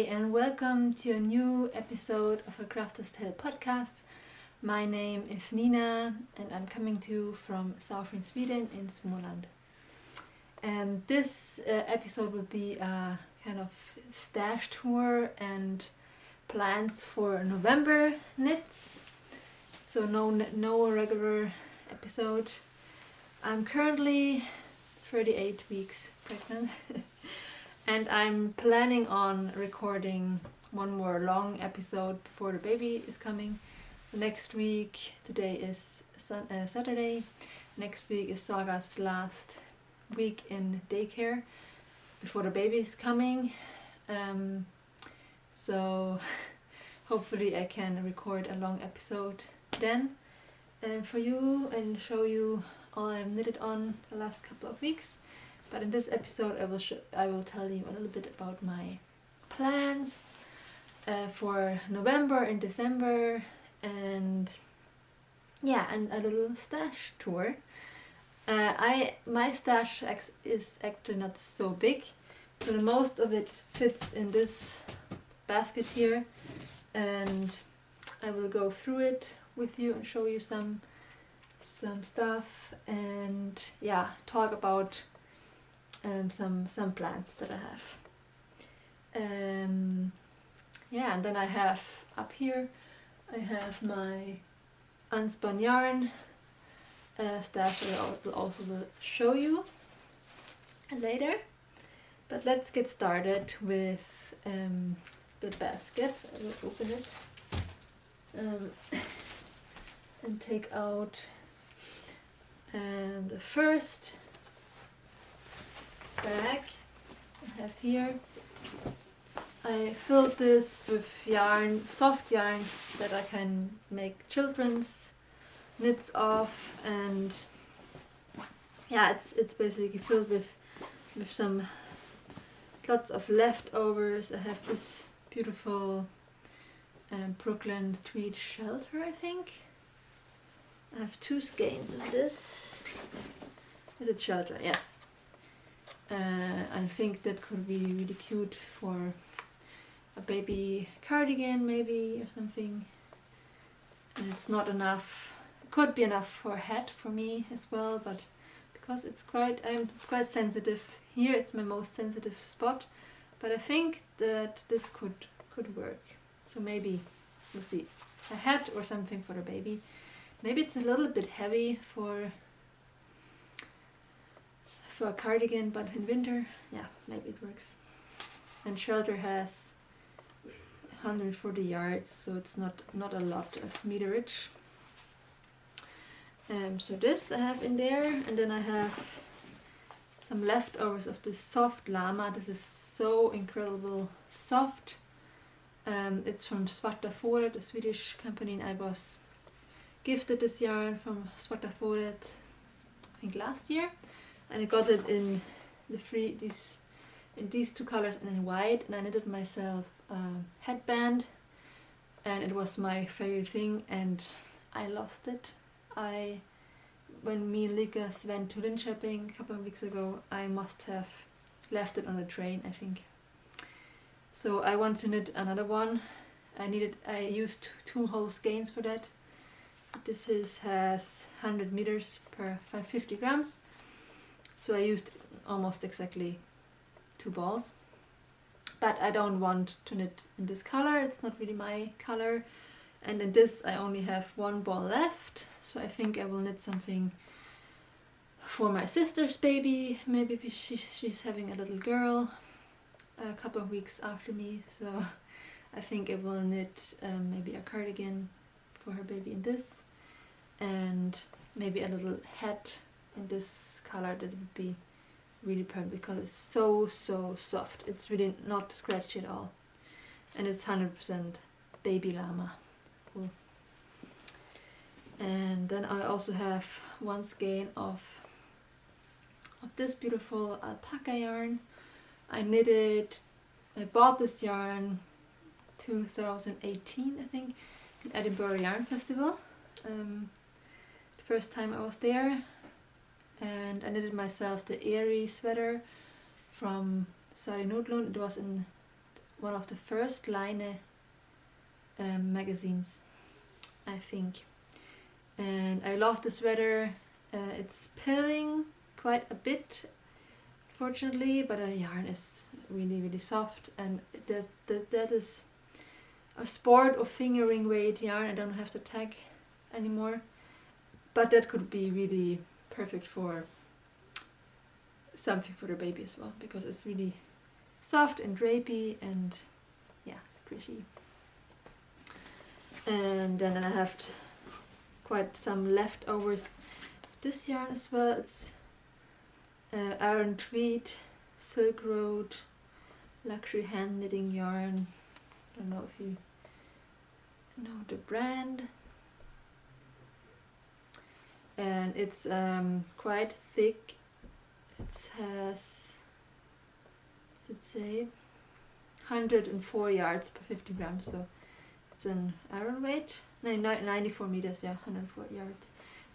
and welcome to a new episode of Acrafterstale podcast. My name is Nina and I'm coming to you from southern Sweden in Småland. And this episode will be a kind of stash tour and plans for November knits. So no regular episode. I'm currently 38 weeks pregnant. And I'm planning on recording one more long episode before the baby is coming. Next week, today is Saturday. Next week is Saga's last week in daycare before the baby is coming. So hopefully I can record a long episode then for you and show you all I've knitted on the last couple of weeks. But in this episode I will tell you a little bit about my plans for November and December and a little stash tour. My stash is actually not so big, so most of it fits in this basket here, and I will go through it with you and show you some stuff and talk about some plants that I have. And then I have up here, I have my Unspun yarn stash that I will also show you later. But let's get started with the basket. I will open it and take out the first bag I have here. I filled this with yarn, soft yarns that I can make children's knits of, and it's basically filled with some lots of leftovers. I have this beautiful Brooklyn tweed shelter, I think. I have 2 skeins of this. Is it shelter? Yes. I think that could be really cute for a baby cardigan maybe or something. And it's not enough. It could be enough for a hat for me as well, but because I'm quite sensitive here, it's my most sensitive spot. But I think that this could work. So maybe we'll see. A hat or something for the baby. Maybe it's a little bit heavy for a cardigan, but in winter, maybe it works. And shelter has 140 yards, so it's not a lot of meterage. So this I have in there, and then I have some leftovers of this soft llama. This is so incredible soft. It's from Svarta Fåret, a Swedish company, and I was gifted this yarn from Svarta Fåret I think last year. And I got it in these 2 colors and in white, and I knitted myself a headband, and it was my favorite thing, and I lost it. When me and Lucas went to Linköping a couple of weeks ago, I must have left it on the train, I think. So I want to knit another one. I used 2 whole skeins for that. This has 100 meters per 550 grams. So I used almost exactly 2 balls, but I don't want to knit in this color, it's not really my color, and in this I only have 1 ball left, so I think I will knit something for my sister's baby. Maybe she's having a little girl a couple of weeks after me, so I think I will knit maybe a cardigan for her baby in this, and maybe a little hat in this color. That would be really perfect because it's so soft. It's really not scratchy at all, and it's 100% baby llama. Cool. And then I also have 1 skein of this beautiful alpaca yarn. I bought this yarn 2018, I think, in Edinburgh Yarn Festival. The first time I was there. And I knitted myself the airy sweater from Sari Nordlund. It was in one of the first Line magazines, I think. And I love the sweater. It's pilling quite a bit, fortunately, but the yarn is really, really soft, and that is a sport or fingering weight yarn. I don't have to tag anymore, but that could be really perfect for something for the baby as well, because it's really soft and drapey and yeah, pretty. And then I have quite some leftovers. This yarn as well. It's Iron Tweed, Silk Road, luxury hand knitting yarn. I don't know if you know the brand. And it's quite thick. It has, let's say, 104 yards per 50 grams. So it's an iron weight. 94 meters, yeah, 104 yards.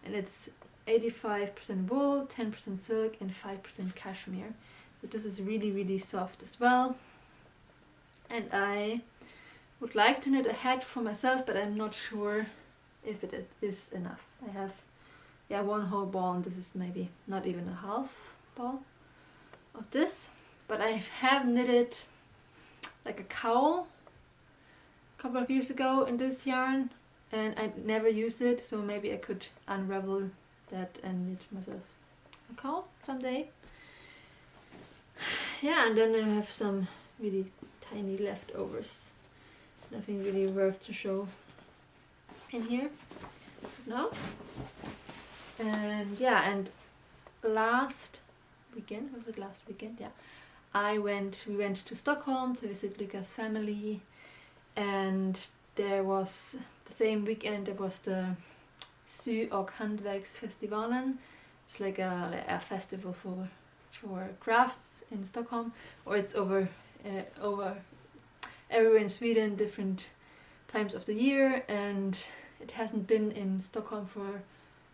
And it's 85% wool, 10% silk, and 5% cashmere. So this is really, really soft as well. And I would like to knit a hat for myself, but I'm not sure if it is enough. I have, yeah, one whole ball, and this is maybe not even a half ball of this. But I have knitted like a cowl a couple of years ago in this yarn, and I never used it, so maybe I could unravel that and knit myself a cowl someday. Yeah, and then I have some really tiny leftovers. Nothing really worth to show in here now. And yeah, and last weekend, was it last weekend? Yeah. We went to Stockholm to visit Luca's family, and there was the same weekend there was the Sy- och Hantverksfestivalen. It's like a festival for crafts in Stockholm, or it's over everywhere in Sweden, different times of the year, and it hasn't been in Stockholm for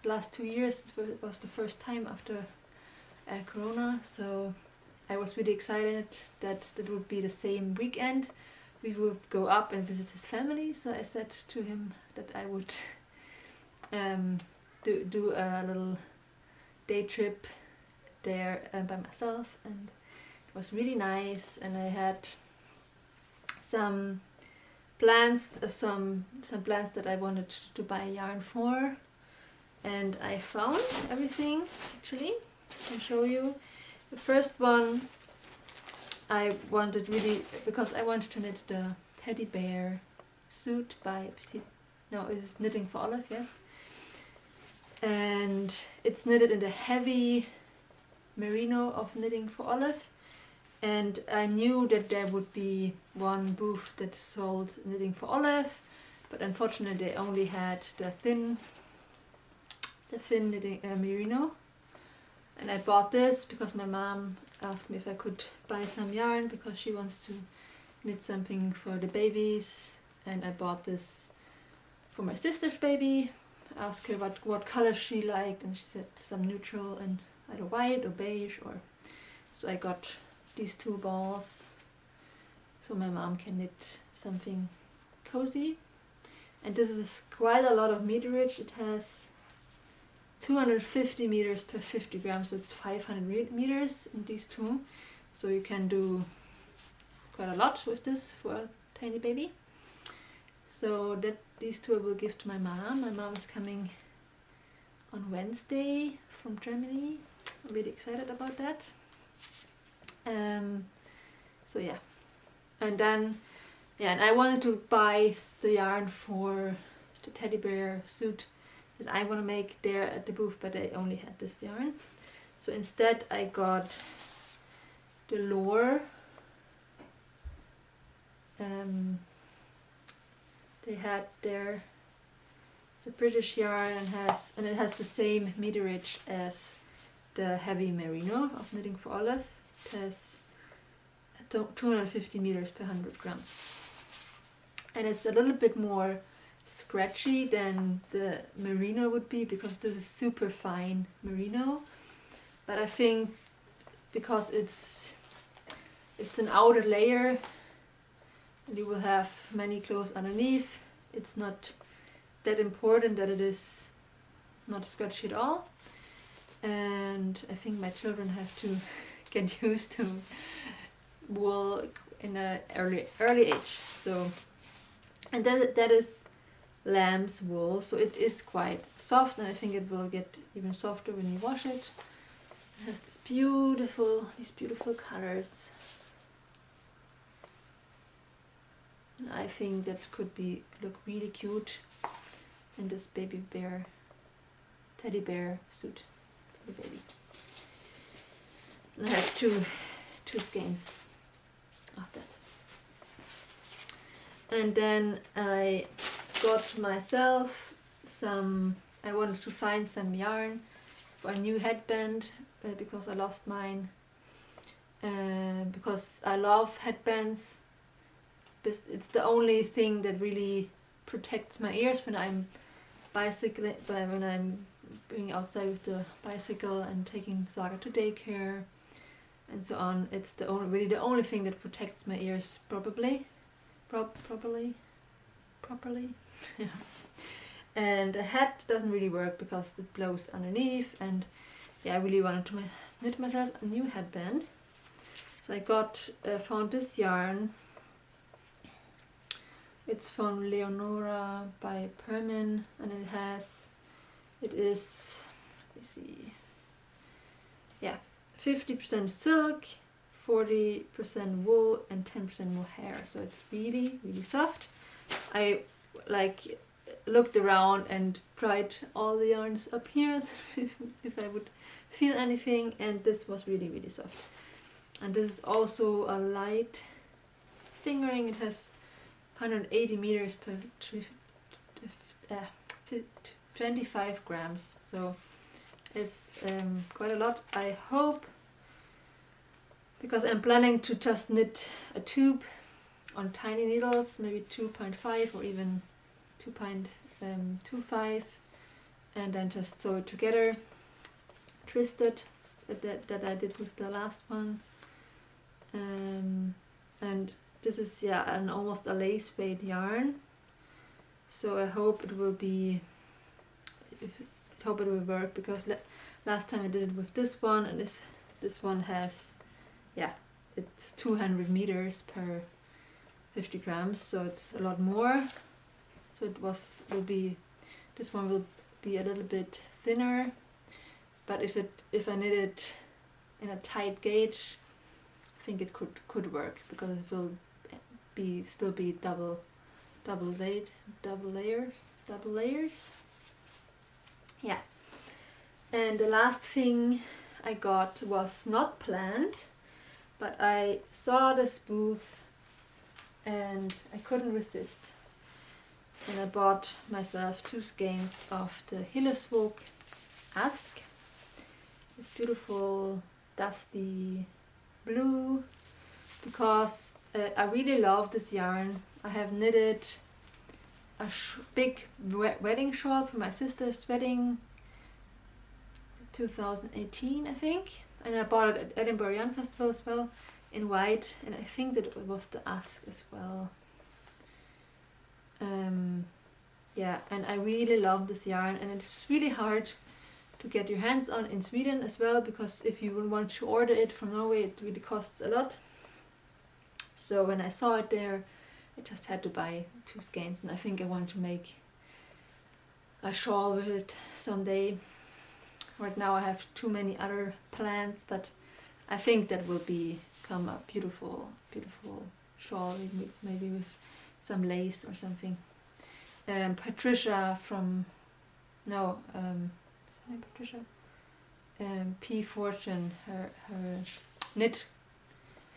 the last 2 years. It was the first time after Corona, so I was really excited that it would be the same weekend. We would go up and visit his family, so I said to him that I would do a little day trip there by myself, and it was really nice. And I had some plans, some plans that I wanted to buy yarn for, and I found everything. Actually, I can show you. The first one I wanted really, because I wanted to knit the teddy bear suit by it's Knitting for Olive, yes. And it's knitted in the heavy merino of Knitting for Olive, and I knew that there would be one booth that sold Knitting for Olive, but unfortunately they only had the thin knitting merino. And I bought this because my mom asked me if I could buy some yarn because she wants to knit something for the babies, and I bought this for my sister's baby. I asked her what color she liked, and she said some neutral and either white or beige, or so I got these 2 balls so my mom can knit something cozy. And this is quite a lot of meterage. It has 250 meters per 50 grams, so it's 500 meters in these 2. So you can do quite a lot with this for a tiny baby. So that these 2 I will give to my mom. My mom is coming on Wednesday from Germany. I'm really excited about that. So yeah, and then and I wanted to buy the yarn for the teddy bear suit that I want to make there at the booth, but I only had this yarn. So instead I got the Lore. They had their, it's a British yarn, and it has the same meterage as the heavy merino of Knitting for Olive. It has 250 meters per 100 grams. And it's a little bit more scratchy than the merino would be, because this is super fine merino. But I think because it's an outer layer and you will have many clothes underneath. It's not that important that it is not scratchy at all. And I think my children have to get used to wool in an early age. So, and that is lamb's wool, so it is quite soft, and I think it will get even softer when you wash it. It has these beautiful colors. And I think that could look really cute in this teddy bear suit for the baby. And I have two skeins of that. And then I got myself I wanted to find some yarn for a new headband because I lost mine. Because I love headbands. It's the only thing that really protects my ears when I'm bicycling, when I'm being outside with the bicycle and taking Saga to daycare and so on. It's the only thing that protects my ears properly. Yeah. And a hat doesn't really work because it blows underneath, and yeah, I really wanted to knit myself a new headband. So I found this yarn. It's from Leonora by Permin, and it is, let me see, yeah, 50% silk, 40% wool, and 10% mohair. So it's really, really soft. I looked around and tried all the yarns up here if I would feel anything, and this was really, really soft. And this is also a light fingering. It has 180 meters per 25 grams, so it's quite a lot. I hope, because I'm planning to just knit a tube on tiny needles, maybe 2.5 or even 2.25, and then just sew it together, twist it, that I did with the last one. And this is almost a lace weight yarn, so I hope it will work, because last time I did it with this one, and this one has, it's 200 meters per 50 grams, so it's a lot more. So this one will be a little bit thinner, but if I knit it in a tight gauge, I think it could work, because it will still be double layers. Yeah. And the last thing I got was not planned, but I saw this booth and I couldn't resist, and I bought myself 2 skeins of the Hillesvåg Ask. It's beautiful dusty blue, because I really love this yarn. I have knitted a big wedding shawl for my sister's wedding 2018, I think, and I bought it at Edinburgh Yarn Festival as well in white, and I think that it was the Ask as well. Yeah, and I really love this yarn, and it's really hard to get your hands on in Sweden as well, because if you want to order it from Norway, it really costs a lot. So when I saw it there, I just had to buy 2 skeins, and I think I want to make a shawl with it someday. Right now I have too many other plans, but I think that will become a beautiful, beautiful shawl, maybe with some lace or something. Patricia from, is her name Patricia? P. Fortune, her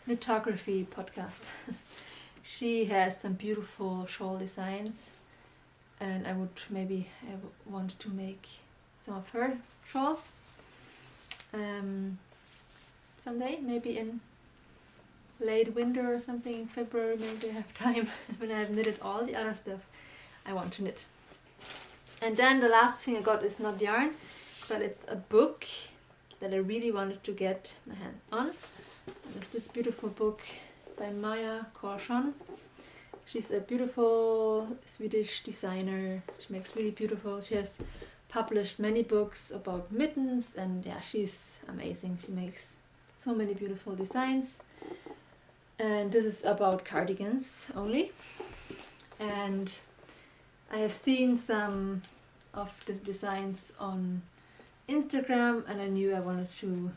knitography podcast. She has some beautiful shawl designs, and I want to make some of her shawls someday, maybe in late winter or something, in February, maybe I have time when I have knitted all the other stuff I want to knit. And then the last thing I got is not yarn, but it's a book that I really wanted to get my hands on. And it's this beautiful book by Maja Karlsson, She's a beautiful Swedish designer. She makes really beautiful. She has published many books about mittens, and yeah, she's amazing. She makes so many beautiful designs. And this is about cardigans only. And I have seen some of the designs on Instagram, and I knew I wanted to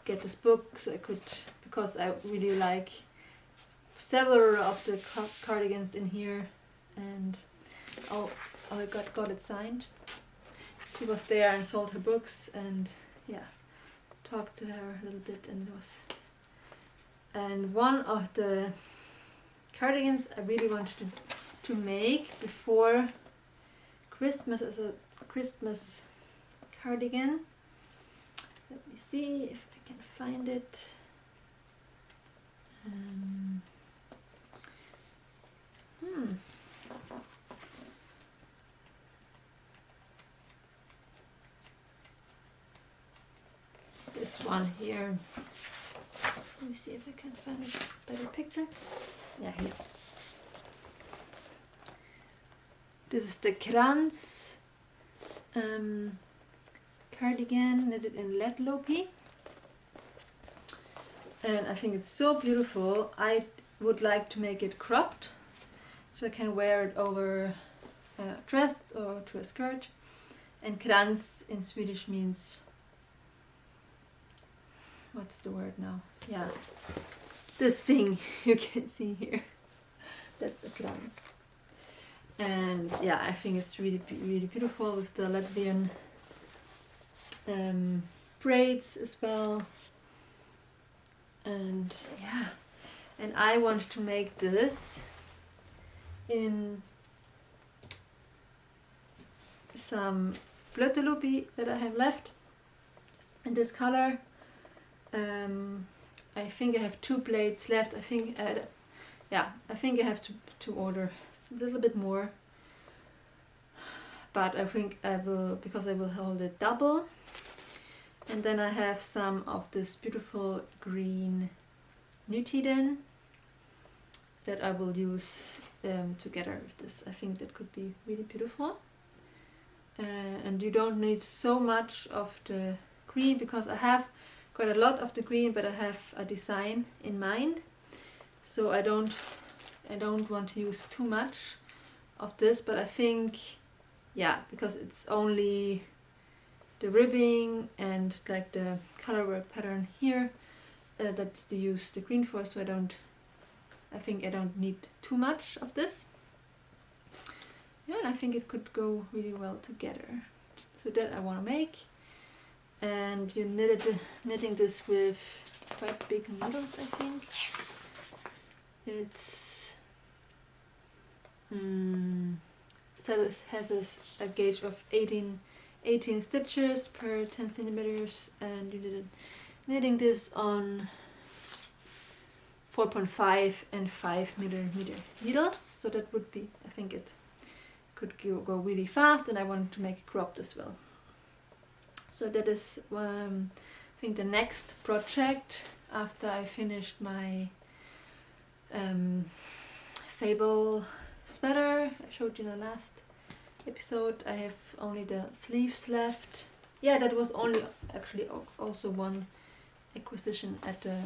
get this book so I could, because I really like several of the cardigans in here, and I got it signed. She was there and sold her books, and yeah, talked to her a little bit, and one of the cardigans I really wanted to make before Christmas as a Christmas cardigan. Let me see if I can find it. This one here. Let me see if I can find a better picture. Yeah, here. This is the Krans cardigan knitted in lead lopi. And I think it's so beautiful. I would like to make it cropped, so I can wear it over a dress or to a skirt. And krans in Swedish means, what's the word now? Yeah, this thing you can see here. That's a krans. And yeah, I think it's really beautiful with the Latvian braids as well. And yeah, and I wanted to make this in some blötelopi that I have left in this color. I think I have 2 blades left. I think I have to order a little bit more, but I think I will, because I will hold it double. And then I have some of this beautiful green nutiden that I will use together with this. I think that could be really beautiful. And you don't need so much of the green, because I have got a lot of the green, but I have a design in mind. So I don't want to use too much of this, but I think, yeah, because it's only the ribbing and like the colorwork pattern here that they use the green for, so I think I don't need too much of this. Yeah, and I think it could go really well together. So that I want to make. And you're knitting this with quite big needles, I think. It's so it has a gauge of 18 stitches per 10 centimeters, and you knitting this on 4.5 and 5 millimeter needles. So that would be, I think it could go really fast, and I wanted to make it cropped as well. So that is I think the next project after I finished my Fable sweater I showed you in the last episode. I have only the sleeves left. Yeah, that was only actually also one acquisition at the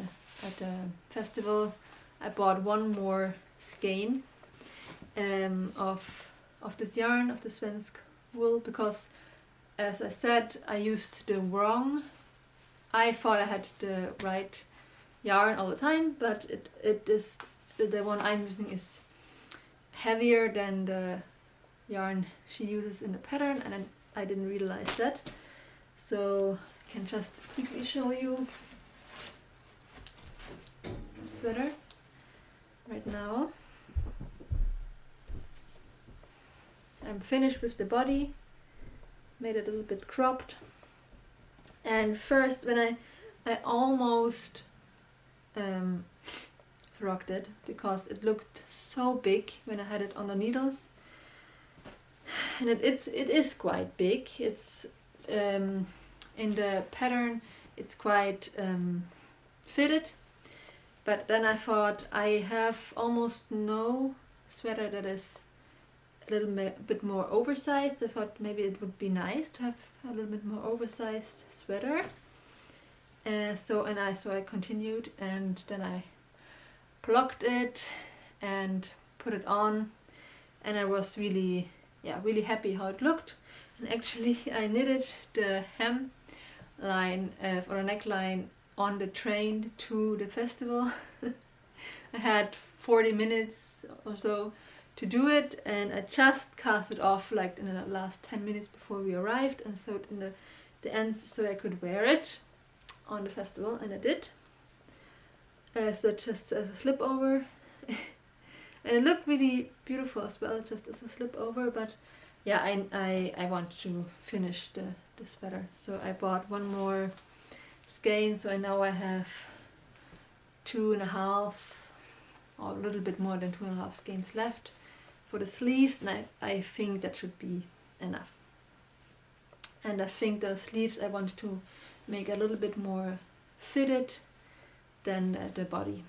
festival. I bought one more skein of this yarn, of the Svensk wool, because as I said, I used the wrong. I thought I had the right yarn all the time, but it is the one I'm using is heavier than the yarn she uses in the pattern, and I didn't realize that. So I can just quickly show you the sweater right now. I'm finished with the body, made it a little bit cropped. And first, when I almost frogged it, because it looked so big when I had it on the needles, and it is quite big. It's in the pattern, it's quite fitted, But then I thought I have almost no sweater that is a little bit more oversized. So I thought maybe it would be nice to have a little bit more oversized sweater. So I continued, and then I plucked it and put it on, and I was really happy how it looked. And actually I knitted the hem line or a neckline on the train to the festival. I had 40 minutes or so to do it, and I just cast it off like in the last 10 minutes before we arrived, and sewed in the ends so I could wear it on the festival, and I did. So just as a slip over. And it looked really beautiful as well, just as a slip over. But yeah, I want to finish the sweater. So I bought one more skein, so I know I have 2.5 or a little bit more than 2.5 skeins left for the sleeves, and I think that should be enough. And I think the sleeves I want to make a little bit more fitted than the body.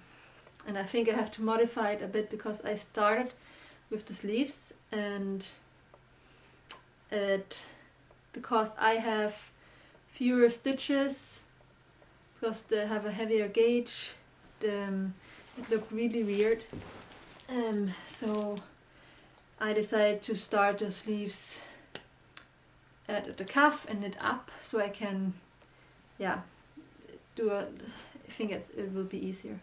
And I think I have to modify it a bit because I started with the sleeves, and because I have fewer stitches, because they have a heavier gauge, it looked really weird. So I decided to start the sleeves at the cuff and knit up, so I can I think it will be easier,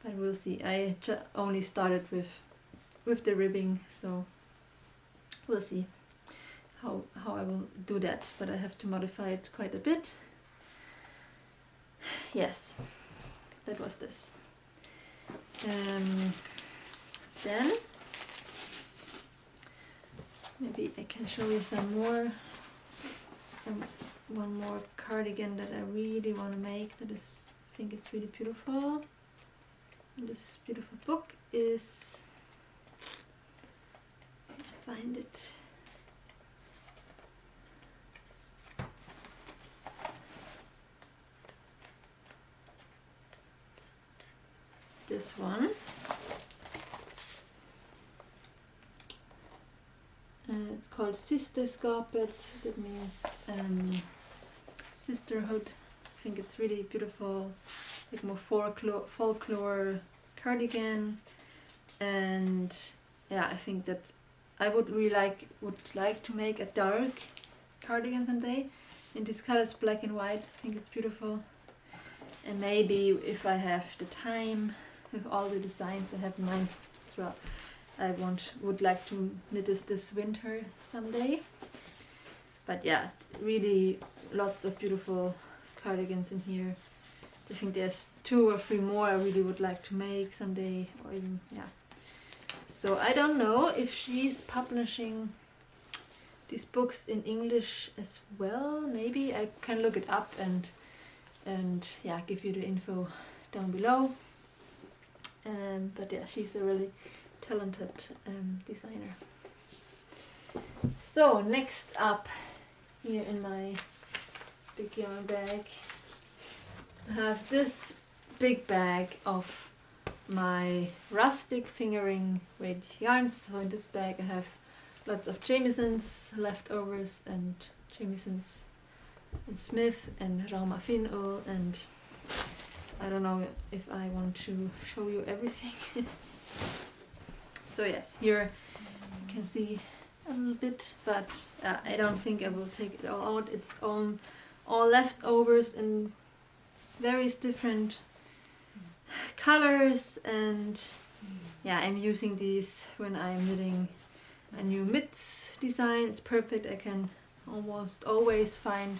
but we'll see. I only started with the ribbing, so we'll see how I will do that, but I have to modify it quite a bit. Yes, that was this. Then maybe I can show you some more. One more cardigan that I really want to make. That is, I think it's really beautiful. And this beautiful book is, find it. This one. It's called Systerskapet. That means sisterhood. I think it's really beautiful, like more folklore cardigan, and yeah, I think that I would like to make a dark cardigan someday in these colors, black and white. I think it's beautiful, and maybe if I have the time with all the designs I have in mind as well, I would like to knit this winter someday. But yeah, really lots of beautiful cardigans in here. I think there's 2 or 3 more I really would like to make someday, or even, yeah. So I don't know if she's publishing these books in English as well. Maybe I can look it up and yeah, give you the info down below. But yeah, she's a really talented designer. So next up, here in my big yarn bag, I have this big bag of my rustic fingering weight yarns. So in this bag I have lots of Jamison's leftovers, and Jamison's and Smith and Rauma Finul, and I don't know if I want to show you everything. So yes, here you can see a little bit, but I don't think I will take it all out. It's all leftovers in various different colors, and yeah, I'm using these when I'm knitting a new mitts design. It's perfect. I can almost always find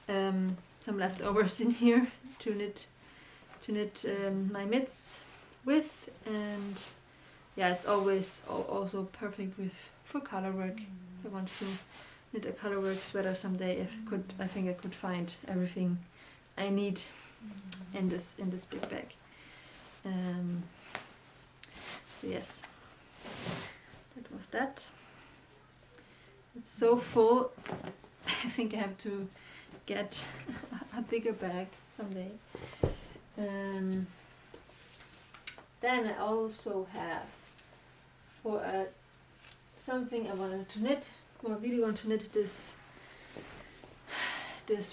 some leftovers in here to knit my mitts with, and yeah, it's always also perfect for color work. If I want to knit a color work sweater someday, I think I could find everything I need in this big bag. So yes, that was that. It's so full. I think I have to get a bigger bag someday. Then I also have for something I wanted to knit, or really want to knit this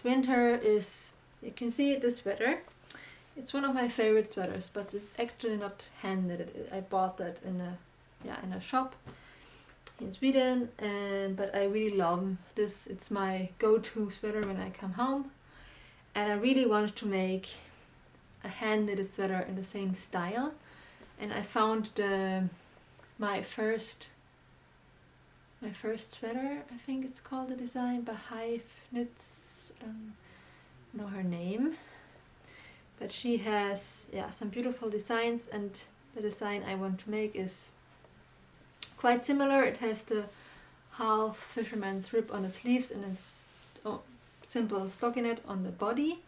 winter is, you can see this sweater. It's one of my favorite sweaters, but it's actually not hand knitted. I bought that in a shop in Sweden, but I really love this. It's my go-to sweater when I come home, and I really wanted to make a hand knitted sweater in the same style, and I found my first sweater, I think it's called, the design by Hive Knits. I don't know her name, but she has some beautiful designs, and the design I want to make is quite similar. It has the half fisherman's rib on the sleeves and it's simple stockinette on the body.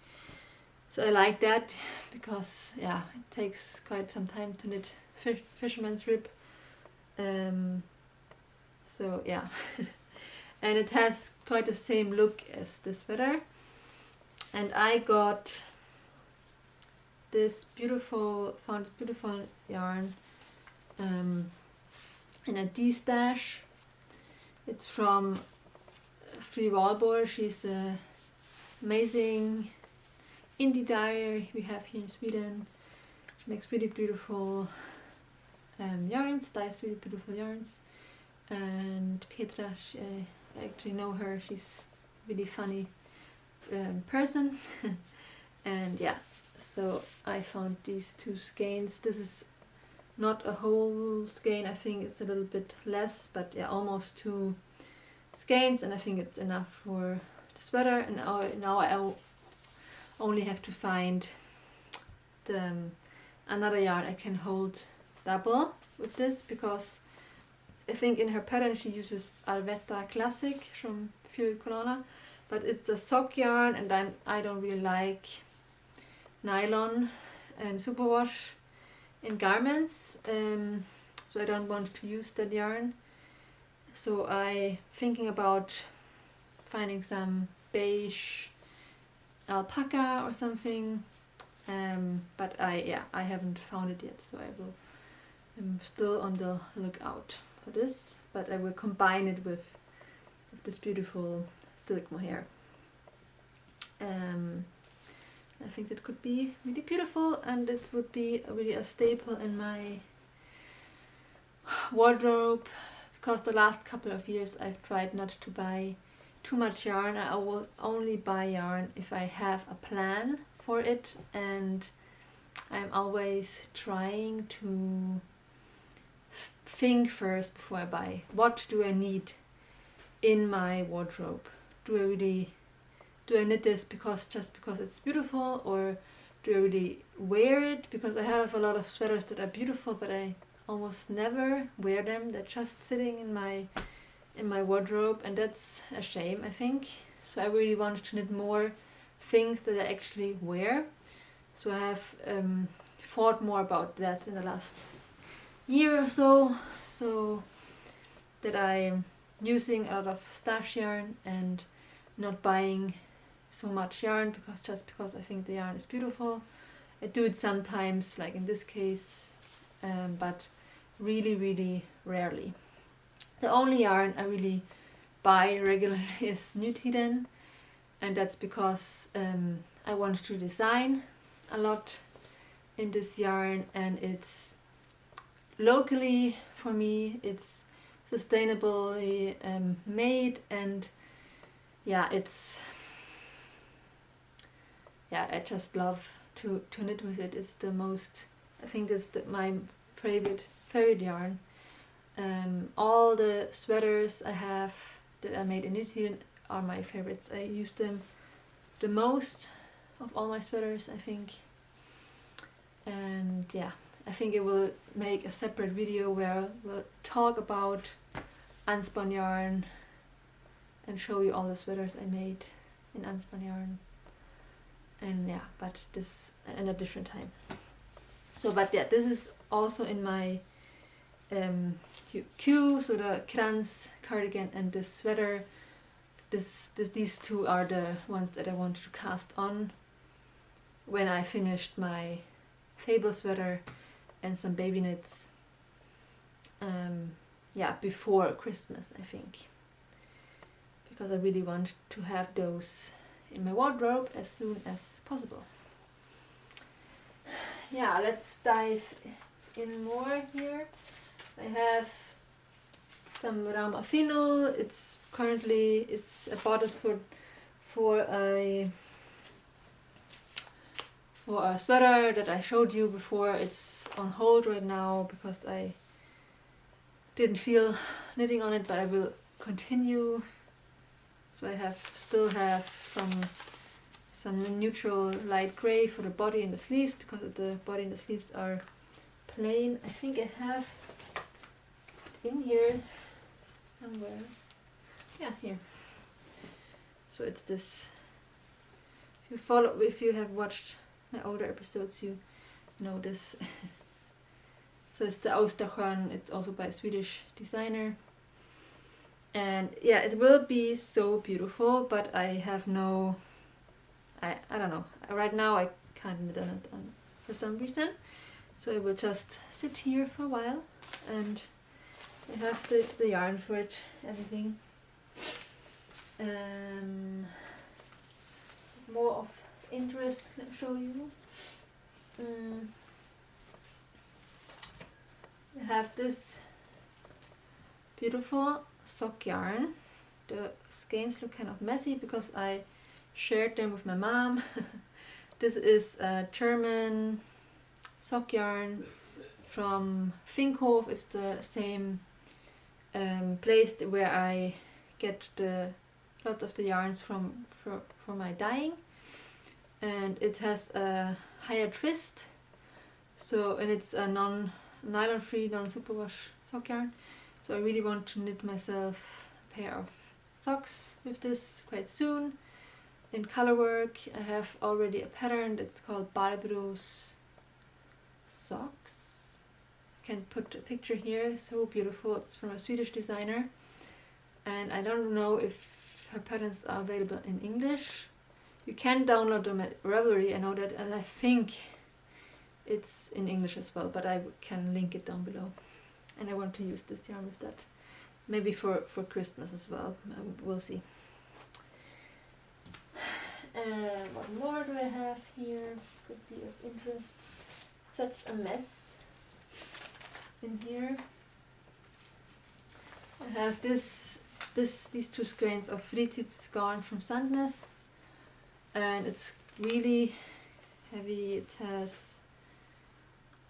So I like that because it takes quite some time to knit fisherman's rib. So yeah, and it has quite the same look as the sweater. And I got found this beautiful yarn in a D-stash. It's from Free Wallboard. She's an amazing indie dyer we have here in Sweden. She makes really beautiful yarns, dyes really beautiful yarns. And Petra, I actually know her. She's a really funny person. And yeah, so I found these two skeins. This is not a whole skein, I think it's a little bit less, but yeah, almost 2 skeins, and I think it's enough for the sweater. And now I only have to find another yarn I can hold double with this, because I think in her pattern she uses Alvetta Classic from Fiorcolana, but it's a sock yarn, and then I don't really like nylon and superwash in garments, so I don't want to use that yarn. So I thinking about finding some beige alpaca or something, but I haven't found it yet, so I'm still on the lookout for this, but I will combine it with this beautiful silk mohair. I think that could be really beautiful, and it would be really a staple in my wardrobe, because the last couple of years I've tried not to buy too much yarn. I will only buy yarn if I have a plan for it, and I'm always trying to think first before I buy. What do I need in my wardrobe? Do I knit this just because it's beautiful, or do I really wear it? Because I have a lot of sweaters that are beautiful, but I almost never wear them. They're just sitting in my wardrobe, and that's a shame, I think. So I really wanted to knit more things that I actually wear. So I have thought more about that in the last year or so that I'm using a lot of stash yarn and not buying so much yarn because I think the yarn is beautiful. I do it sometimes, like in this case, but really, really rarely. The only yarn I really buy regularly is Nutiden, and that's because I want to design a lot in this yarn, and it's locally, for me, it's sustainably made, and I just love to knit with it. It's the most, I think that's my favorite yarn. All the sweaters I have that I made in Nutiden are my favorites. I use them the most of all my sweaters, I think. And yeah, I think I will make a separate video where we'll talk about unspun yarn and show you all the sweaters I made in unspun yarn. And yeah, but this in a different time. So, but yeah, this is also in my queue. So the Kranz cardigan and this sweater, these two are the ones that I want to cast on when I finished my Fable sweater and some baby knits. Yeah, before Christmas, I think, because I really want to have those in my wardrobe as soon as possible. Yeah, let's dive in more here. I have some Rama Fino. It's currently, I bought it for a sweater that I showed you before. It's on hold right now because I didn't feel knitting on it, but I will continue. So I still have some neutral light gray for the body and the sleeves, because the body and the sleeves are plain. I think I have in here somewhere. Yeah, here. So it's this. If you have watched my older episodes, you know this. So it's the Östersjön. It's also by a Swedish designer. And yeah, it will be so beautiful, but I have no, I don't know. Right now I can't knit on it for some reason. So I will just sit here for a while, and I have the yarn for it, everything. More of interest, can I show you? I have this beautiful sock yarn. The skeins look kind of messy because I shared them with my mom. This is a German sock yarn from Finkhof. It's the same place where I get lots of the yarns for my dyeing, and it has a higher twist. So, and it's a nylon free, non-superwash sock yarn. So I really want to knit myself a pair of socks with this quite soon. In color work, I have already a pattern that's called Barbros socks. Can put a picture here, so beautiful. It's from a Swedish designer, and I don't know if her patterns are available in English. You can download them at Ravelry, I know that, and I think it's in English as well, but I can link it down below. And I want to use this yarn with that, maybe for Christmas as well. We'll see. And what more do I have here? Could be of interest. Such a mess in here. I have these two skeins of Fritids garn from Sandnes, and it's really heavy. It has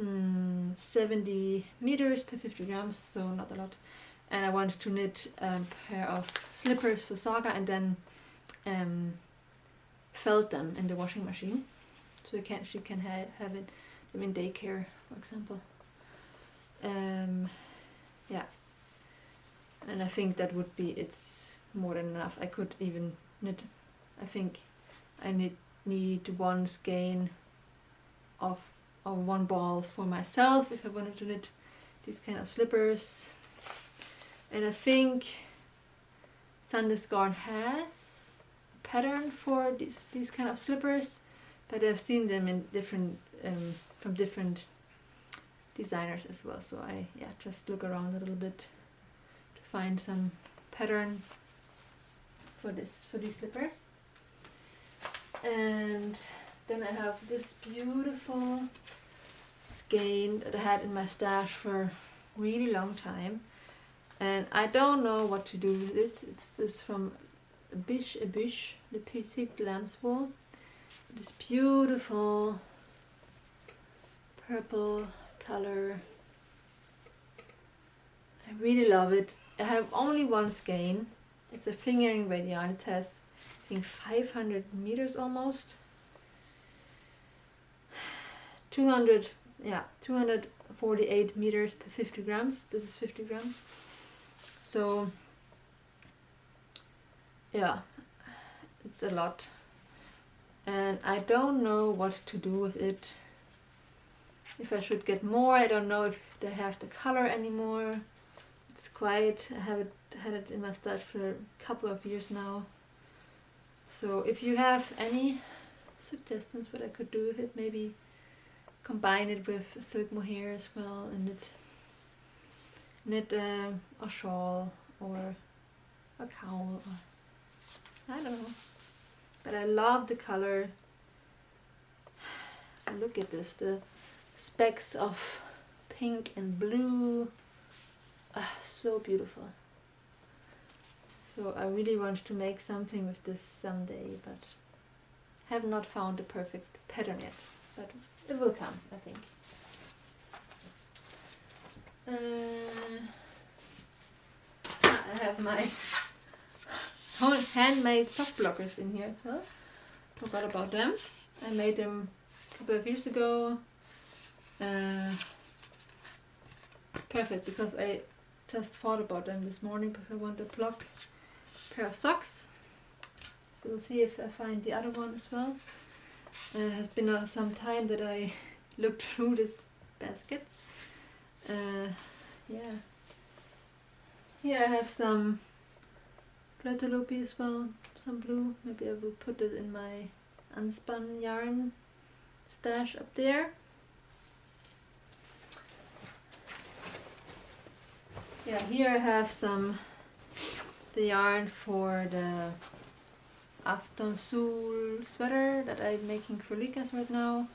70 meters per 50 grams, so not a lot. And I wanted to knit a pair of slippers for Saga, and then felt them in the washing machine, so she can have them in daycare, for example. Yeah, and I think that would be, it's more than enough. I could even knit, I think I need one skein of one ball for myself if I wanted to knit these kind of slippers. And I think Sandnes Garn has a pattern for these kind of slippers, but I've seen them in different from different designers as well. So I just look around a little bit to find some pattern for these slippers. And then I have this beautiful skein that I had in my stash for a really long time, and I don't know what to do with it. It's this from Biche Le Petit Lamb's Wool. This beautiful purple color. I really love it. I have only one skein. It's a fingering weight yarn. It has, I think, 500 meters almost. 248 meters per 50 grams. This is 50 grams. So yeah, it's a lot. And I don't know what to do with it. If I should get more, I don't know if they have the color anymore. It's quite, I had it in my stash for a couple of years now. So if you have any suggestions what I could do with it, maybe combine it with silk mohair as well and knit a shawl or a cowl. Or, I don't know. But I love the color. So look at this, the specks of pink and blue. So beautiful. So I really want to make something with this someday, but have not found the perfect pattern yet. But it will come, I think. I have my handmade sock blockers in here as well. Forgot about them. I made them a couple of years ago. Perfect, because I just thought about them this morning because I want a block pair of socks. We'll see if I find the other one as well. It has been some time that I looked through this basket. Yeah. Here I have some Plötelopi as well, some blue. Maybe I will put it in my Unspun yarn stash up there. Yeah, here I have the yarn for the Acrafterstale sweater that I'm making for Lucas right now.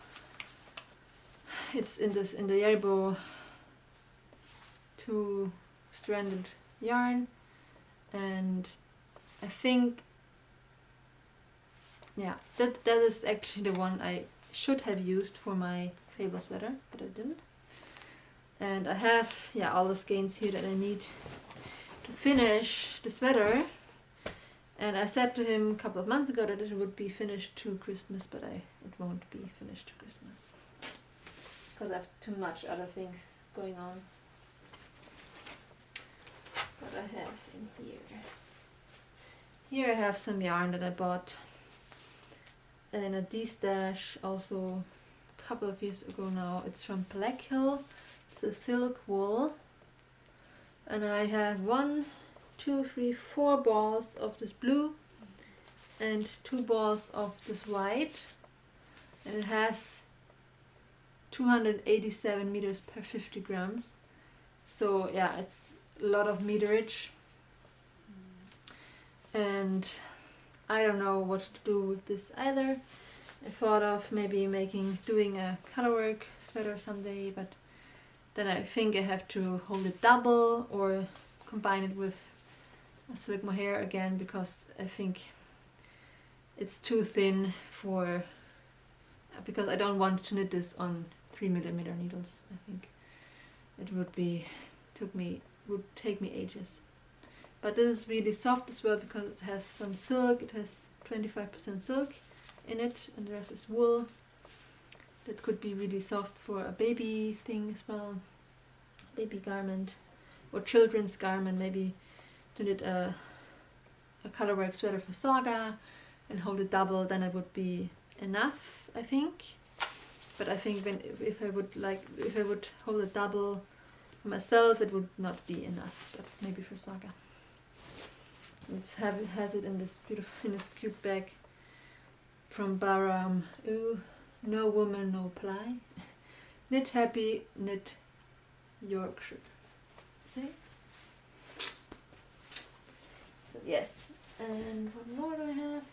It's in the Yerbo 2-stranded yarn, and I think, yeah, that is actually the one I should have used for my Fable sweater, but I didn't. And I have, yeah, all the skeins here that I need to finish the sweater. And I said to him a couple of months ago that it would be finished to Christmas, but it won't be finished to Christmas because I have too much other things going on. What I have in here. Here I have some yarn that I bought in a D-stash also a couple of years ago now. It's from Black Hill. It's a silk wool. And I have 1, 2, 3, 4 balls of this blue and 2 balls of this white. And it has 287 meters per 50 grams. So yeah, it's a lot of meterage. And I don't know what to do with this either. I thought of maybe doing a colorwork sweater someday, but then I think I have to hold it double or combine it with a silk mohair again, because I think it's too thin because I don't want to knit this on 3mm needles. I think it would take me ages. But this is really soft as well because it has some silk. It has 25% silk in it, and the rest is wool. That could be really soft for a baby thing as well, baby garment or children's garment. Maybe to knit a colorwork sweater for Saga and hold it double, then it would be enough, I think. But I think if I would hold it double for myself, it would not be enough. But maybe for Saga. It has it in this cute bag from Baram. Ooh, no woman, no ply. Knit happy, knit Yorkshire. See? So yes. And what more do I have?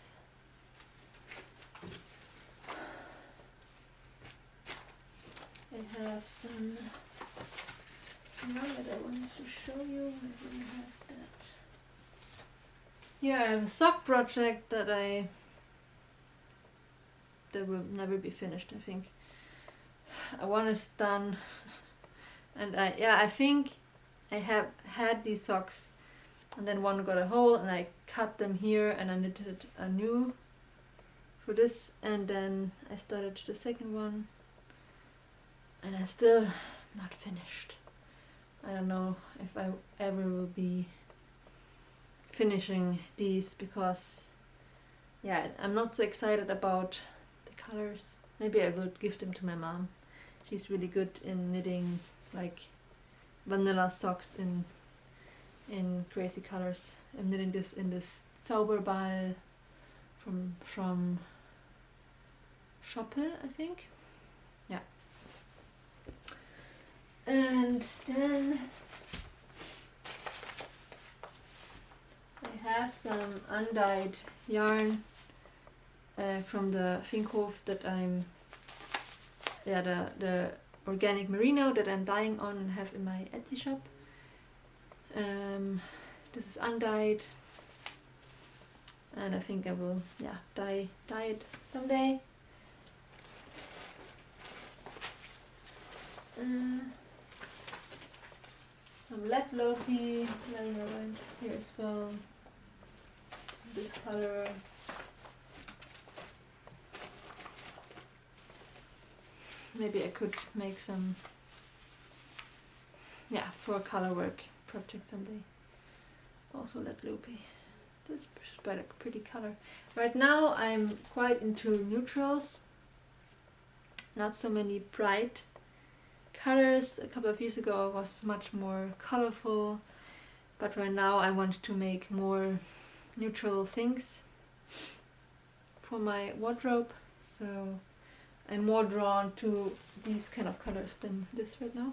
I have some yarn that I wanted to show you. I didn't have that. Here I have a sock project that will never be finished, I think. One is done, and I think I have had these socks, and then one got a hole, and I cut them here, and I knitted a new for this, and then I started the second one, and I still not finished. I don't know if I ever will be finishing these, because yeah, I'm not so excited about the colors. Maybe I will give them to my mom. She's really good in knitting like vanilla socks in crazy colors. I'm knitting this in this Zauberball from Shoppe, I think. Yeah. And then I have some undyed yarn from the Finkhof that I'm, the organic merino that I'm dyeing on and have in my Etsy shop. This is undyed, and I think I will dye it someday. Some left loafy lying around here as well. This color. Maybe I could make some, for a color work project someday. Also let loopy. This is quite a pretty color. Right now I'm quite into neutrals. Not so many bright colors. A couple of years ago I was much more colorful, but right now I want to make more neutral things for my wardrobe. So I'm more drawn to these kind of colors than this right now.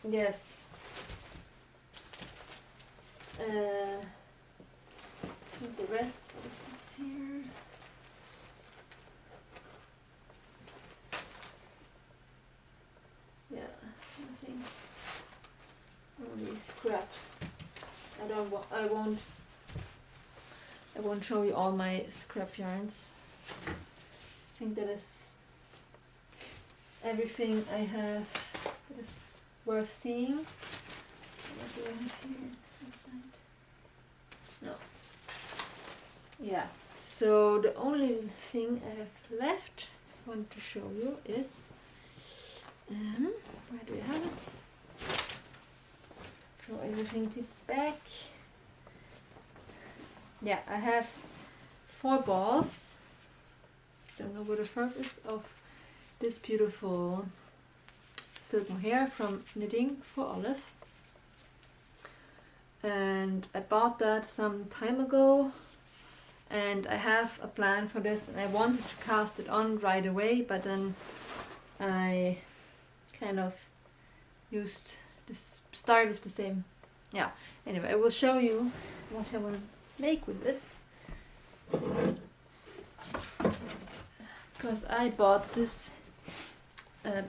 Yes. I think the rest is this here. Yeah, I think only scraps. I won't show you all my scrap yarns. I think that is everything I have that is worth seeing. What do I have here inside? No. Yeah, so the only thing I have left I want to show you is, where do we have it? Throw everything to the back. Yeah, I have 4 balls. Don't know what the first is of this beautiful silk mohair from Knitting for Olive. And I bought that some time ago, and I have a plan for this, and I wanted to cast it on right away, but then I kind of used this start with the same. Yeah, anyway, I will show you what I want to make with it. Because I bought this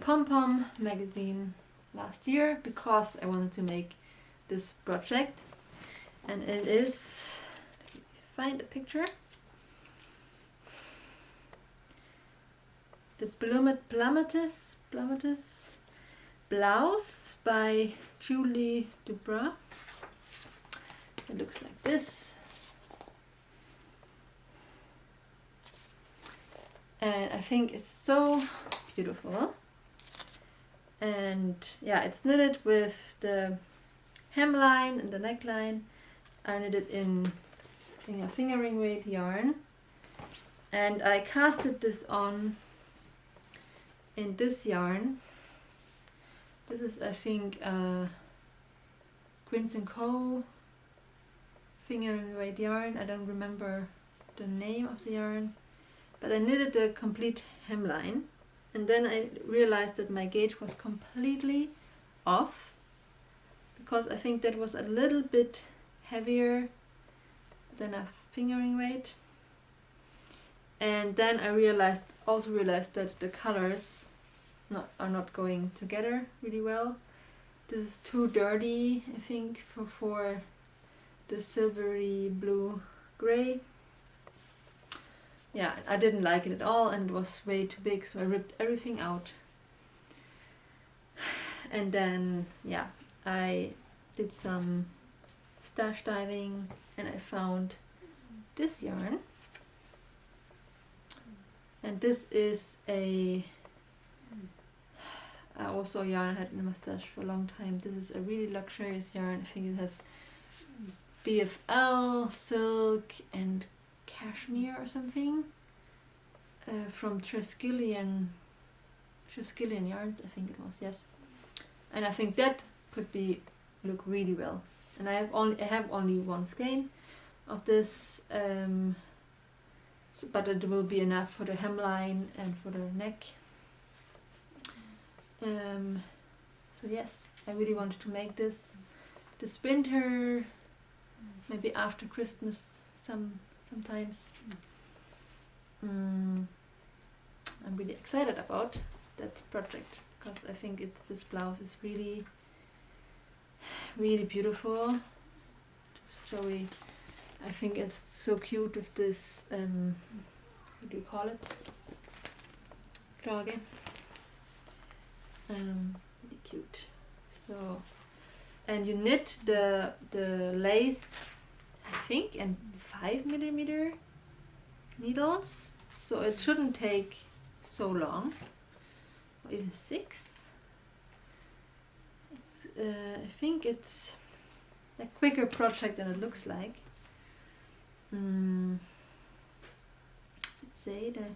pom-pom magazine last year because I wanted to make this project, and it is, let me find a picture, the Plummetus blouse by Julie Dubras. It looks like this, and I think it's so beautiful. And yeah, it's knitted with the hemline and the neckline. I knitted in a fingering weight yarn, and I casted this on in this yarn. This is, I think, Quince & Co. fingering weight yarn. I don't remember the name of the yarn, but I knitted the complete hemline, and then I realized that my gauge was completely off, because I think that was a little bit heavier than a fingering weight. And then I also realized that the colors are not going together really well. This is too dirty, I think, for the silvery blue gray. Yeah, I didn't like it at all, and it was way too big, so I ripped everything out. And then, yeah, I did some stash diving, and I found this yarn. And this is also a yarn I had in my stash for a long time. This is a really luxurious yarn. I think it has BFL, silk, and cashmere or something. From Triskelion yarns, I think it was, yes. And I think that could look really well. And I have only one skein of this, but it will be enough for the hemline and for the neck. So yes, I really wanted to make this winter, maybe after Christmas sometimes. I'm really excited about that project because I think this blouse is really, really beautiful. Just show you. I think it's so cute with this, what do you call it? Krage. Really cute. So, and you knit the lace, I think, in 5mm needles, so it shouldn't take so long, or even 6. I think it's a quicker project than it looks like. Does it say that?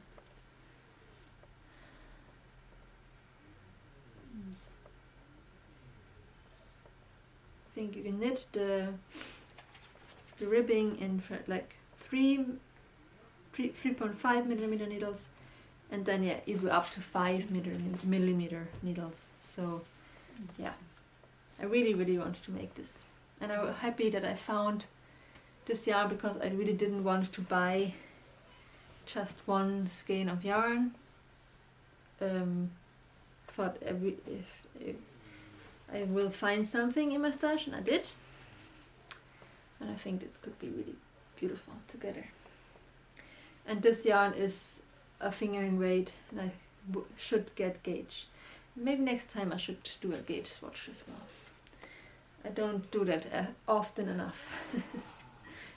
I think you can knit the ribbing in like 3.5mm needles, and then yeah, you go up to 5mm needles. So yeah, I really, really wanted to make this, and I was happy that I found this yarn because I really didn't want to buy just one skein of yarn. Thought if I will find something in my stash, and I did, and I think it could be really beautiful together. And this yarn is a fingering weight, and I should get gauge. Maybe next time I should do a gauge swatch as well. I don't do that often enough.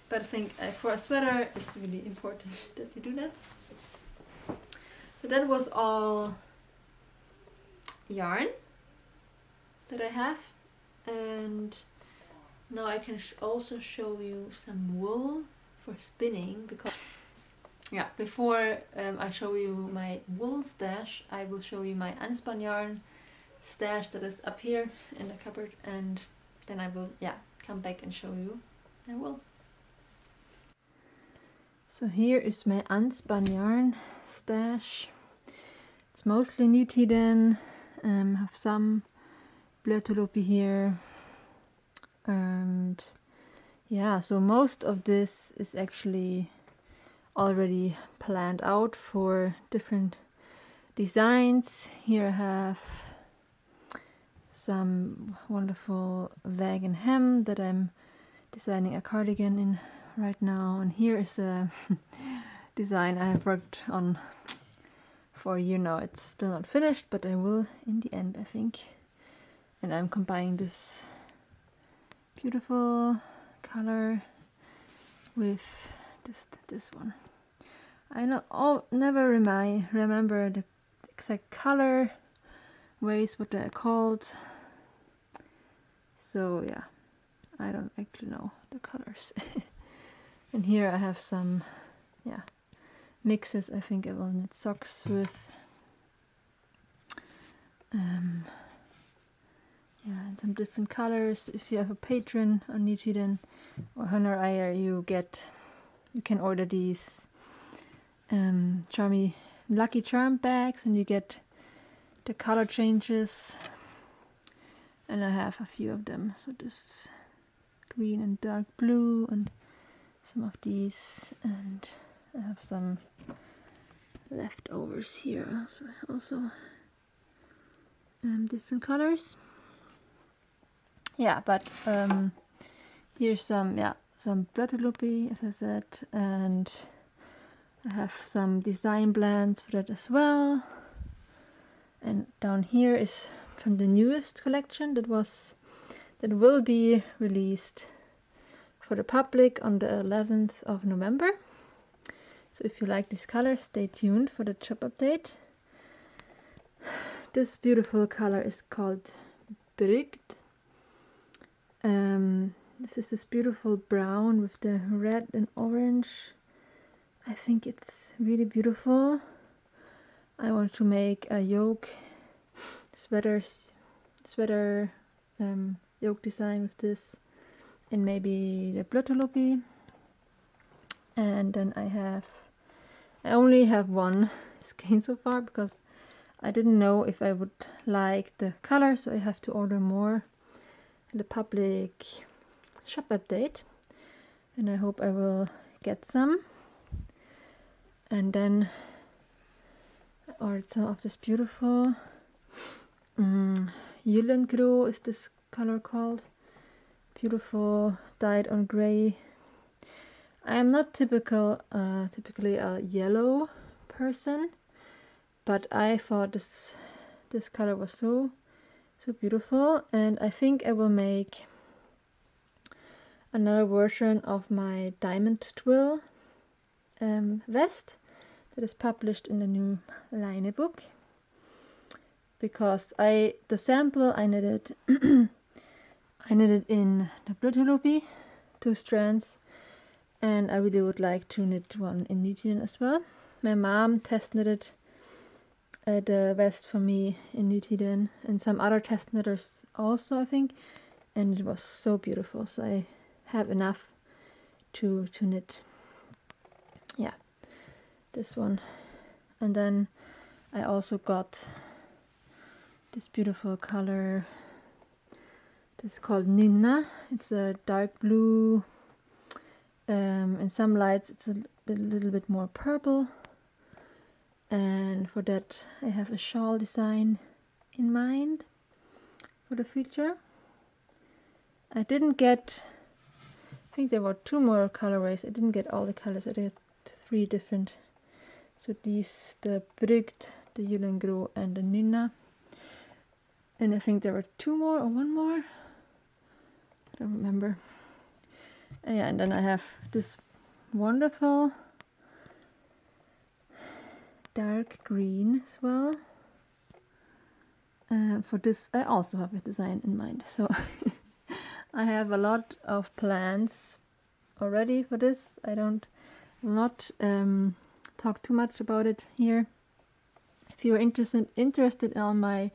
But I think for a sweater it's really important that you do that. So that was all yarn that I have, and now I can also show you some wool for spinning, because yeah, before I show you my wool stash, I will show you my unspun yarn stash that is up here in the cupboard, and then I will come back and show you my wool. So here is my unspun yarn stash. It's mostly Nutiden. Have some blötolopi here, and yeah, so most of this is actually already planned out for different designs. Here I have some wonderful wagon hem that I'm designing a cardigan in right now, and here is a design I have worked on for a year now. It's still not finished, but I will in the end, I think. And I'm combining this beautiful color with this one. I never remember the exact color ways what they're called. So yeah, I don't actually know the colors. And here I have some mixes. I think I will knit socks with. And some different colors. If you have a patron on Nutiden or Hunter Eyer, you can order these charmy Lucky Charm bags, and you get the color changes. And I have a few of them. So this green and dark blue, and some of these, and I have some leftovers here. So also different colors. Yeah, but here's some blötolopi, as I said, and I have some design blends for that as well. And down here is from the newest collection that will be released for the public on the 11th of November. So if you like these colors, stay tuned for the shop update. This beautiful color is called Brygd. This is this beautiful brown with the red and orange. I think it's really beautiful. I want to make a yoke sweater yoke design with this, and maybe the blötolopi. And then I only have one skein so far, because I didn't know if I would like the color, so I have to order more in the public shop update, and I hope I will get some. And then I ordered some of this beautiful Gyllengrå is this color called. Beautiful dyed on gray. I am not typically a yellow person, but I thought this color was so beautiful, and I think I will make another version of my diamond twill vest that is published in the new line book, because the sample I knitted I knitted in the Blöttelopi, 2 strands, and I really would like to knit one in Nutiden as well. My mom test knitted the vest for me in Nutiden, and some other test knitters also, I think, and it was so beautiful, so I have enough to knit, yeah, this one. And then I also got this beautiful color. It's called Nynna. It's a dark blue. In some lights it's a little bit more purple, and for that I have a shawl design in mind for the future. I didn't get, I think there were 2 more colorways. I didn't get all the colors. I did 3 different. So these, the Brygd, the Gyllengrå, and the Nynna. And I think there were 2 more or 1 more. I don't remember. Yeah, and then I have this wonderful dark green as well. For this I also have a design in mind, so I have a lot of plans already for this. I will not talk too much about it here. If you're interested in all my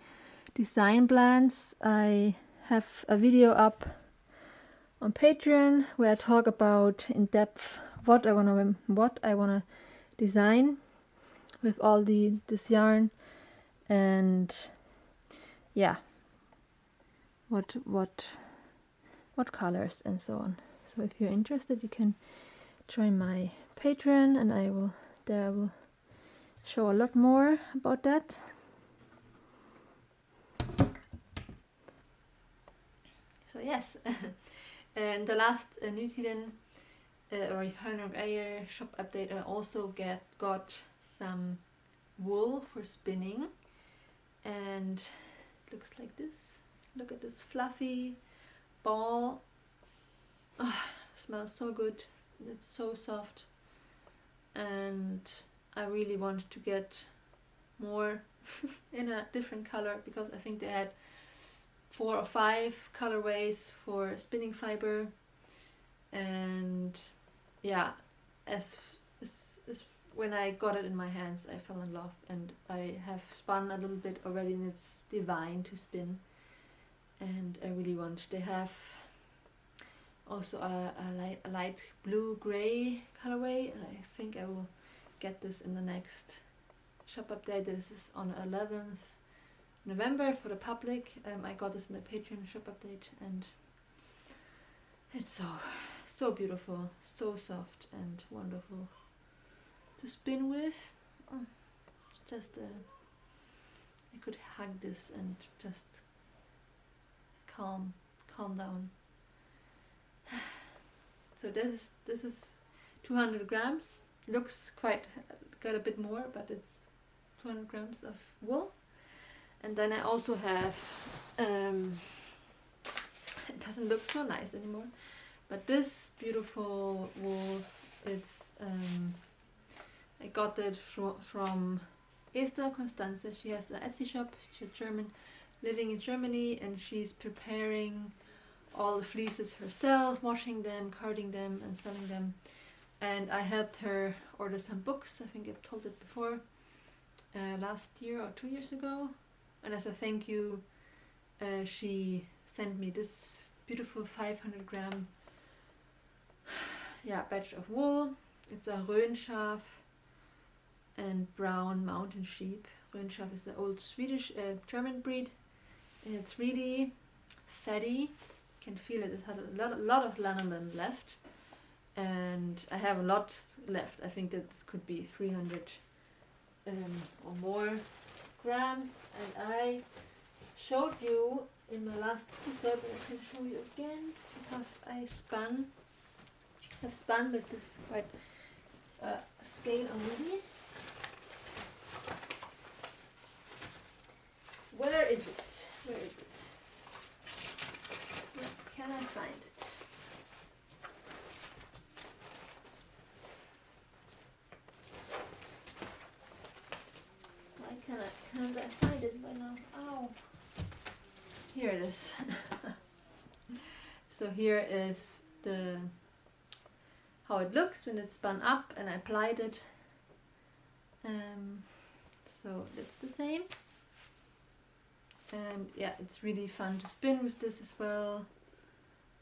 design plans, I have a video up on Patreon where I talk about in depth what I wanna design with all this yarn, and yeah, what colors and so on. So if you're interested, you can join my Patreon, and I will show a lot more about that. So yes. And the last Nutiden or Hönor Eyer shop update, I also got some wool for spinning, and it looks like this. Look at this fluffy ball. Oh, it smells so good. It's so soft, and I really want to get more in a different color, because I think they had 4 or 5 colorways for spinning fiber, and yeah, as when I got it in my hands, I fell in love, and I have spun a little bit already, and it's divine to spin, and I really want. They have also a light blue-gray colorway, and I think I will get this in the next shop update. This is on 11th November for the public. I got this in the Patreon shop update, and it's so beautiful, so soft and wonderful to spin with. Oh, it's just I could hug this and just calm down. So this is 200 grams. Looks got a bit more, but it's 200 grams of wool. And then I also have, it doesn't look so nice anymore, but this beautiful wool, it's, I got it from Esther Constanze. She has an Etsy shop. She's German, living in Germany, and she's preparing all the fleeces herself, washing them, carding them, and selling them. And I helped her order some books. I think I've told it before, last year or 2 years ago. And as a thank you, she sent me this beautiful 500 gram batch of wool. It's a Rhönschaf and brown mountain sheep Rundschaf is the old Swedish German breed, and it's really fatty. You can feel it. It has a lot of lanolin left, and I have a lot left. I think that this could be 300 or more grams, and I showed you in my last episode, and I can show you again because I have spun with this quite scale already. Where is it? Where is it? Where can I find it? Why can't I find it by now? Ow! Here it is. So here is the how it looks when it's spun up, and I applied it. So it's the same. And yeah, it's really fun to spin with this as well.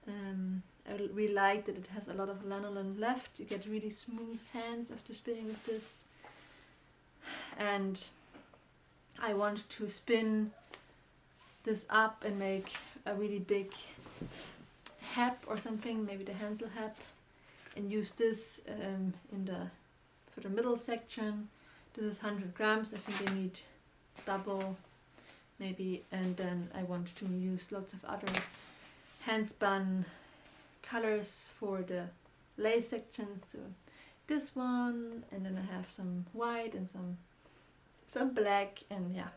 I really like that it has a lot of lanolin left. You get really smooth hands after spinning with this. And I want to spin this up and make a really big hat or something, maybe the Hansel hat, and use this for the middle section. This is 100 grams. I think I need double maybe, and then I want to use lots of other hand spun colors for the lace sections. So this one, and then I have some white and some black, and yeah,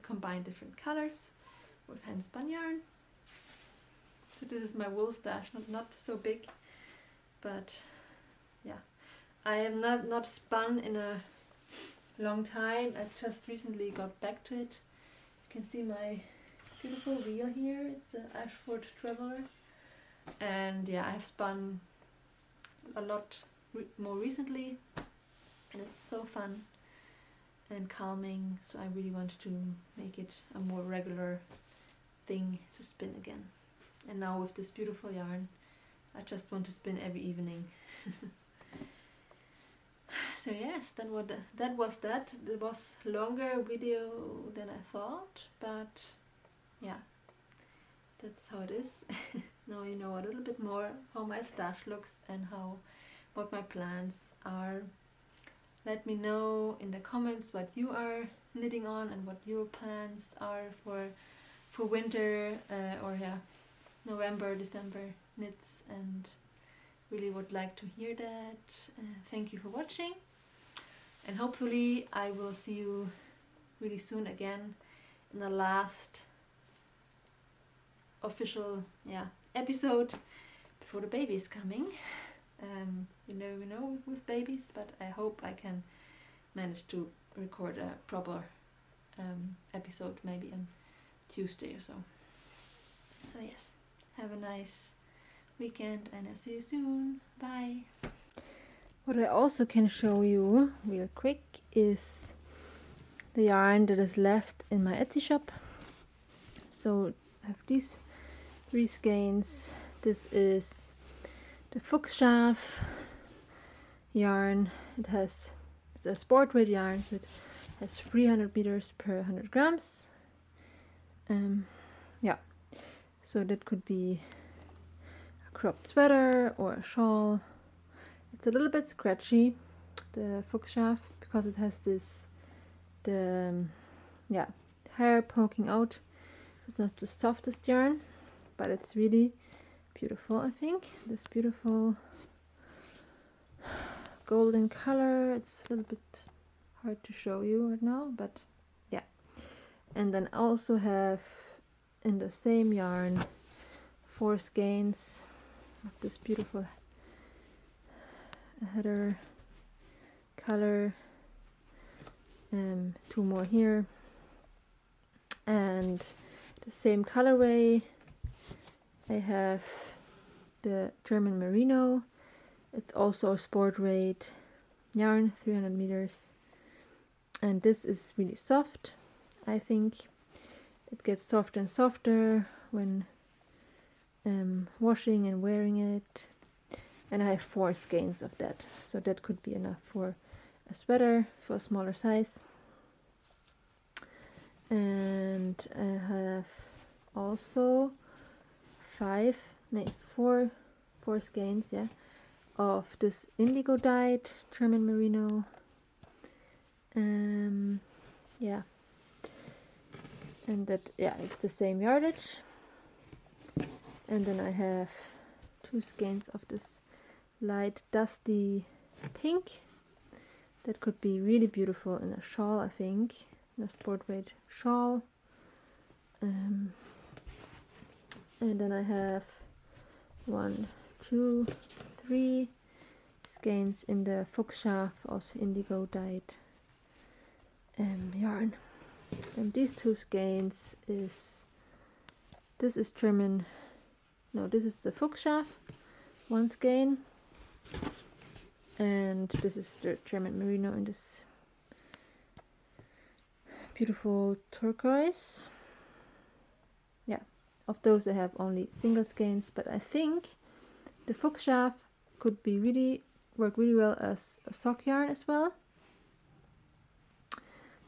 combine different colors with hand spun yarn. So this is my wool stash, not so big, but yeah, I have not spun in a long time. I just recently got back to it. You can see my beautiful reel here. It's an Ashford Traveler, and yeah, I have spun a lot more recently, and it's so fun and calming. So I really want to make it a more regular thing to spin again. And now with this beautiful yarn, I just want to spin every evening. So yes, that was that. It was longer video than I thought, but yeah, that's how it is. Now you know a little bit more how my stash looks and what my plans are. Let me know in the comments what you are knitting on and what your plans are for winter or yeah, November, December knits, and really would like to hear that. Thank you for watching, and hopefully I will see you really soon again in the last official episode before the baby is coming. You never know with babies, but I hope I can manage to record a proper episode maybe on Tuesday or so. So yes, have a nice weekend, and I'll see you soon. Bye. What I also can show you real quick is the yarn that is left in my Etsy shop. So I have these 3 skeins. This is the Fuchsschaf yarn. It's a sport weight yarn, so it has 300 meters per 100 grams. Yeah, so that could be a cropped sweater or a shawl. It's a little bit scratchy, the Fuchsschaf, because it has the hair poking out. So it's not the softest yarn, but it's really beautiful. I think this beautiful golden color. It's a little bit hard to show you right now, but yeah. And then I also have in the same yarn 4 skeins of this beautiful heather color, 2 more here, and the same colorway I have the German merino. It's also a sport weight yarn, 300 meters, and this is really soft. I think it gets softer and softer when washing and wearing it. And I have 4 skeins of that, so that could be enough for a sweater for a smaller size. And I have also four skeins, yeah, of this indigo dyed German merino. Yeah, and that, yeah, it's the same yardage. And then I have 2 skeins of this light dusty pink that could be really beautiful in a shawl, I think, in a sport weight shawl. And then I have 1, 2, 3 skeins in the Fuchsschaf, also indigo dyed yarn. And these 2 skeins this is German, no, this is the Fuchsschaf, 1 skein, and this is the German merino in this beautiful turquoise. Yeah, of those I have only single skeins, but I think the Fuchsschaf could be work really well as a sock yarn as well,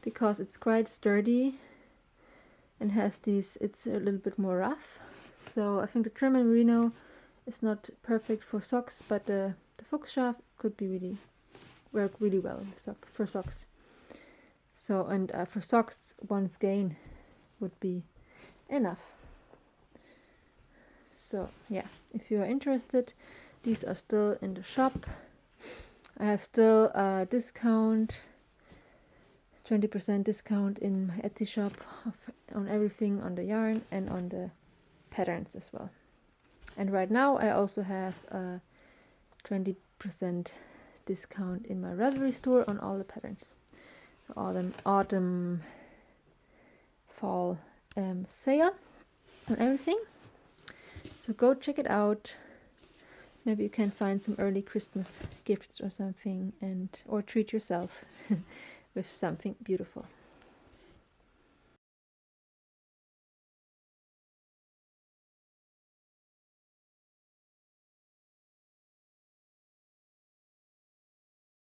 because it's quite sturdy and has these, it's a little bit more rough. So I think the German merino is not perfect for socks, but the Fuchsschaf could be work really well for socks. So, and for socks, 1 skein would be enough. So yeah, if you are interested, these are still in the shop. I have still a discount, 20% discount in my Etsy shop on everything, on the yarn and on the patterns as well. And right now I also have a 20% discount in my Ravelry store on all the patterns. Autumn, fall sale on everything. So go check it out. Maybe you can find some early Christmas gifts or something, or treat yourself with something beautiful.